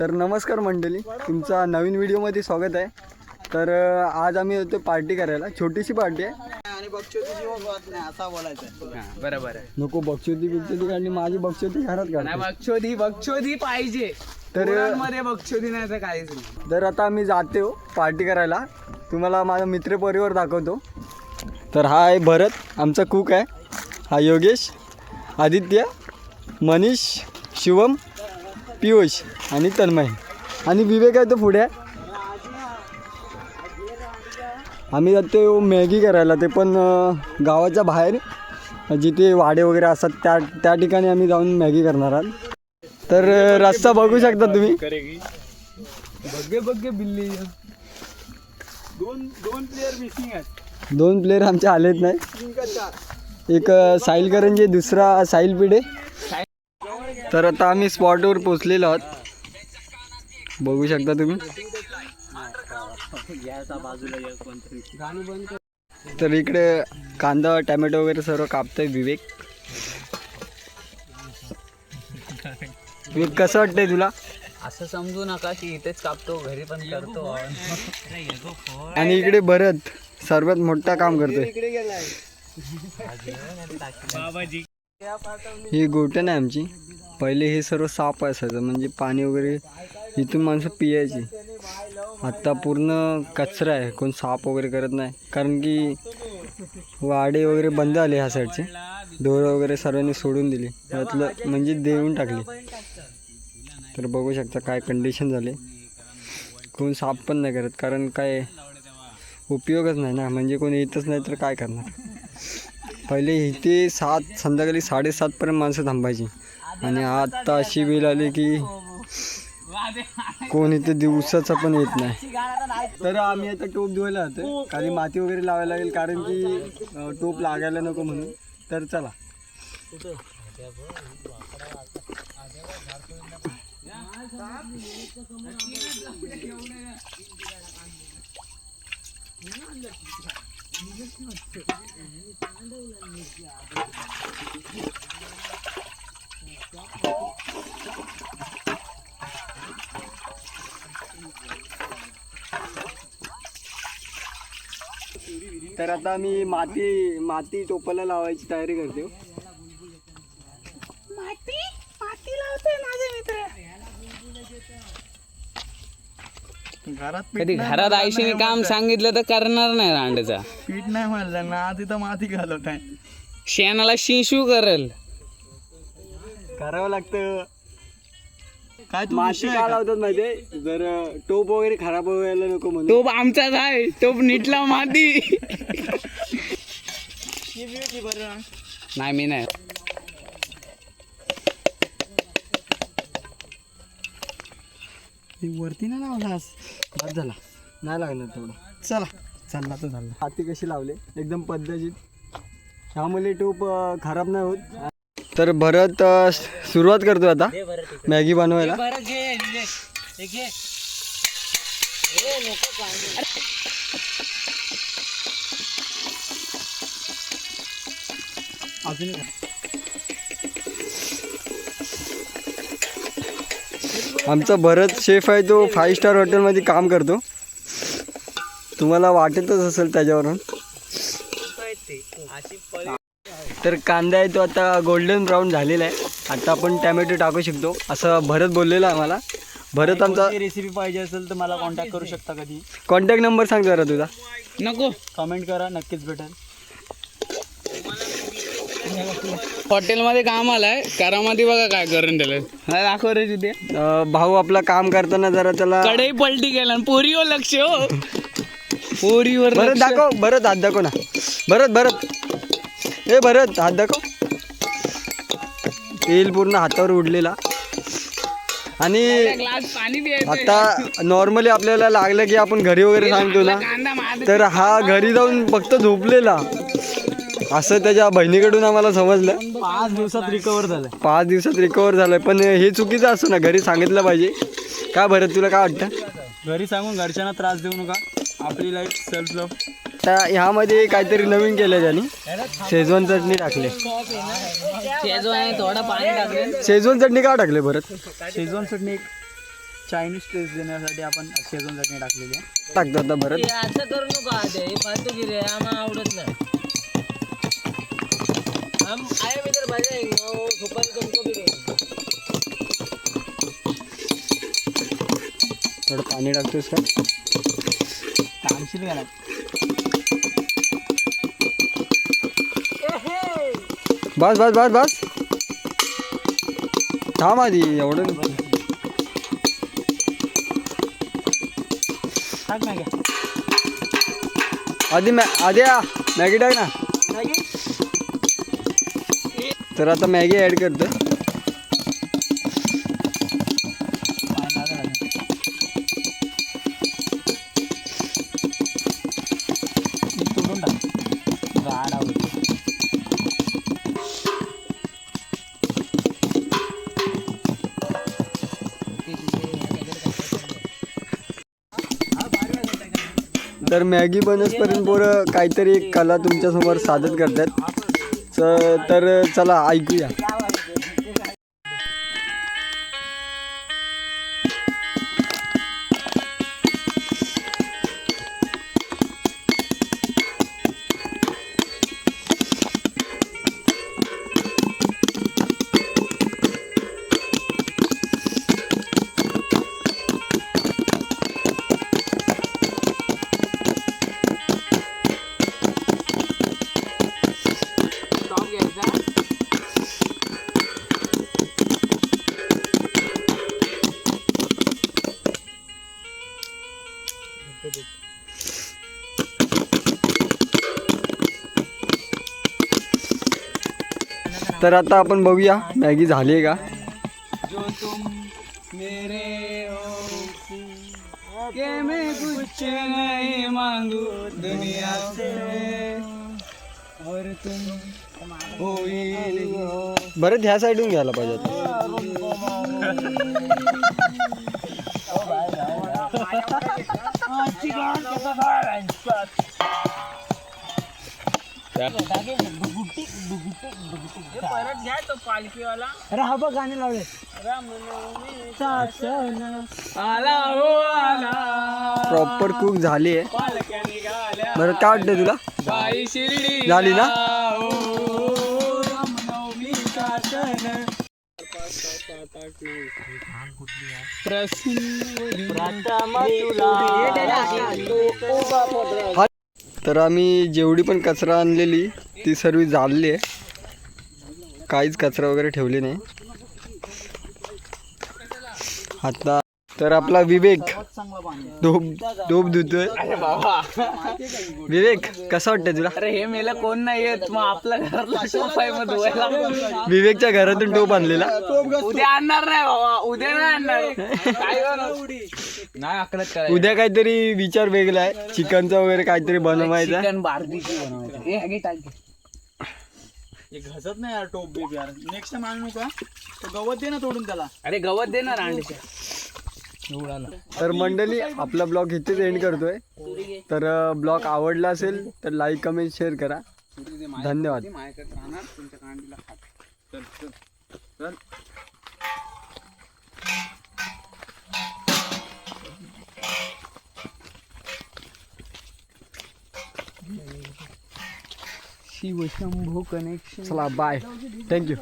तर नमस्कार मंडळी, तुमचा नवीन व्हिडिओमध्ये स्वागत आहे। तर आज आम्ही येतो पार्टी करायला, छोटीशी पार्टी आहे आणि बक्षोती जीवन होत नाही असा बोलायचं। बरोबर आहे। नको बक्षोती काढली, माझी बक्षोती घरात काढ। बक्षोती पाहिजे तर मध्ये बक्षोती नाही तर काहीच नाही। तर आता आम्ही जाते पार्टी करायला, तुम्हाला माझा मित्र परिवार दाखवतो। तर हा आहे भरत, आमचा कुक आहे। हा योगेश, आदित्य, मनीष, शिवम, पियुष आणि तन्मय आणि विवेक आहे तो पुढे। आम्ही जातो मॅगी करायला, ते पण गावाच्या बाहेर जिथे वाडे वगैरे असतात त्या ठिकाणी आम्ही जाऊन मॅगी करणार आहोत। तर रस्ता बघू शकता तुम्ही। बग्गे बिल्ली दोन प्लेयर मिसिंग आहेत। 2 प्लेयर आमचे आलेत नाही, एक साहिल करंजे, दुसरा साहिल पिढे। तर आता आम्ही स्पॉटवर पोचलेलो आहोत, बघू शकता तुम्ही। तर इकडे कांदा टॅमॅटो वगैरे सर्व कापतोय विवेक। विवेक कसं वाटतंय तुला? असं समजू नका की इथेच कापतो, घरी पण करतो। आणि इकडे भरत सर्वात मोठा काम करतोय। ही गोटन आहे आमची। पहिले हे सर्व साफ असायचं, म्हणजे पाणी वगैरे इथून माणसं पियायची। आता पूर्ण कचरा आहे, कोण साफ वगैरे करत नाही, कारण की वाडे वगैरे बंद आले ह्या साईडचे। ढोरं वगैरे सर्वांनी सोडून दिली, त्यातलं म्हणजे देऊन टाकली। तर बघू शकता काय कंडिशन झाले, कोण साफ पण नाही करत, कारण काय उपयोगच नाही ना, म्हणजे कोण येतच नाही तर काय करणार। पहिले इथे संध्याकाळी 7:30पर्यंत माणसं थांबायची, आणि आता अशी वेळ आली की कोण इथे दिवसाचं पण येत नाही। तर आम्ही आता टोप धुवायला जातो, खाली माती वगैरे लावायला लागेल, कारण की टोप लागायला नको म्हणून। तर चला। तर आता मी माती टोपाला लावायची तयारी करते। माती लावतोय माझे मित्र। कधी घरात आईशीने काम सांगितलं तर करणार नाही। रांडेचा पीठ नाही म्हणलं ना, तिथं माती घालत आहे। शेणाला शिशू करेल, करावं लागतं। काय तू माती का लावतात माहितीये? जर टोप वगैरे खराब व्हायला नको म्हणून। टोप आमचाच आहे, टोप नीटला माती नाही, मी नाही। वरती नाही लावलास, बाद झाला, नाही लागणार तेवढं। चला, चालला तर झालं। हाती कशी लावले एकदम पद्धतशीर, त्यामुळे टोप खराब नाही होत। तर भरत सुरुवात करतो आता मॅगी बनवायला। आमचा भरत शेफ आहे, तो 5 स्टार हॉटेलमध्ये काम करतो, तुम्हाला वाटतच असेल त्याच्यावरून। तर कांदा आहे तो आता गोल्डन ब्राऊन झालेला आहे, आता आपण टॅमॅटो टाकू शकतो असं भरत बोललेला आहे मला। भरत आमचा रेसिपी पाहिजे असेल तर मला कॉन्टॅक्ट करू शकता कधी। कॉन्टॅक्ट नंबर सांग जरा तुझा। नको, कमेंट करा, नक्कीच भेटेल। हॉटेलमध्ये काम आलाय, करामध्ये बघा काय करून दिलं। दाखव रे तिथे भाऊ आपला काम करताना जरा त्याला कढई पलटी केला, पोरीवर लक्ष हो, पोरीवर भरत दाखव, भरत हात दाखव ना, भरत ए भरत हात दाखव। तेल पूर्ण हातावर उडलेला, आणि ग्लास पाणी प्यायचं। आता नॉर्मली आपल्याला लागलं की आपण घरी वगैरे सांगतो ना, तर हा घरी जाऊन फक्त झोपलेला, असं त्याच्या बहिणीकडून आम्हाला समजलं। 5 दिवसात रिकवर झालं। 5 दिवसात रिकवर झालं, पण हे चुकीचं असतं ना, घरी सांगितलं पाहिजे। काय भरत, तुला काय वाटतं? घरी सांगून घरच्यांना त्रास देऊ नका, आपली लाईफ सेल्फ लव्ह। आता ह्यामध्ये काहीतरी नवीन केलं त्यांनी, शेजवान चटणी टाकली। शेजवान थोडा पाणी टाकले। शेजवान चटणी का टाकले भरत? शेजवान चटणी चायनीज टेस्ट देण्यासाठी आपण शेजवान चटणी टाकलेली आहे. टाकतो आता भरत. असं करू नका आधी फालतूगिरी आहे आम्हाला आवडत नाही. हम आए मी तर भाज्या सुपारी तुमको भी देईन. थोडं पाणी टाकतोस का? थांबशील का नाही? बस बस बस बस थांब आधी एवढं नको. टाक नाही का? आधी आधी मॅगी टाक ना. तर आता मॅगी ॲड करतो. तोडून टाक. गाड आवडतो. तर मॅगी बनसपर्यंत पोरं काहीतरी एक कला तुमच्यासमोर सादर करतात. तर चला ऐकूया. तर आता आपण बघूया मॅगी झाली आहे का. जो तुम मेरे हो के मैं कुछ नहीं मांगू दुनिया से और तुम होईल. बरं ह्या साईडून घ्यायला पाहिजे आता. परत घ्या तो पालखीवाला. अरे हा बघ गाणे लावले. आला हो आला प्रॉपर कुक झाली आहे. पालख्या निघाल्या बरं काय वाटतं तुला? बाई शिर्डी झाली ना? तर आम्ही जेवढी पण कचरा आणलेली ती सर्व जाळली आहे. काहीच कचरा वगैरे ठेवले नाही. आता तर आपला विवेक धूप धुतोय. विवेक कसं वाटतंय तुला? अरे हे मेला कोण नाही येत मग आपल्या घरातला सोफा आहे मग धुवायला. विवेकच्या घरातून टोप आणलेला. उद्या आणणार नाही बाबा उद्या नाही आणणार. काय नाही आकडत करायचं. उद्या काहीतरी विचार वेगळा आहे. चिकनचा वगैरे काहीतरी बनवायचा. चिकन बार्बीक्यू बनवायचं. हे घे टाक घे. हे घसत नाही यार टोप बीप यार. नेक्स्ट टाइम आणू का? तो गवत दे ना तोडून त्याला. अरे गवत दे ना रांडीच्या. तर मंडळी आपला ब्लॉग इथेच एंड करतोय. तर ब्लॉग आवडला असेल तर लाईक कमेंट शेअर करा. धन्यवाद. शिवशंभू कनेक्शन. चला बाय. थँक्यू.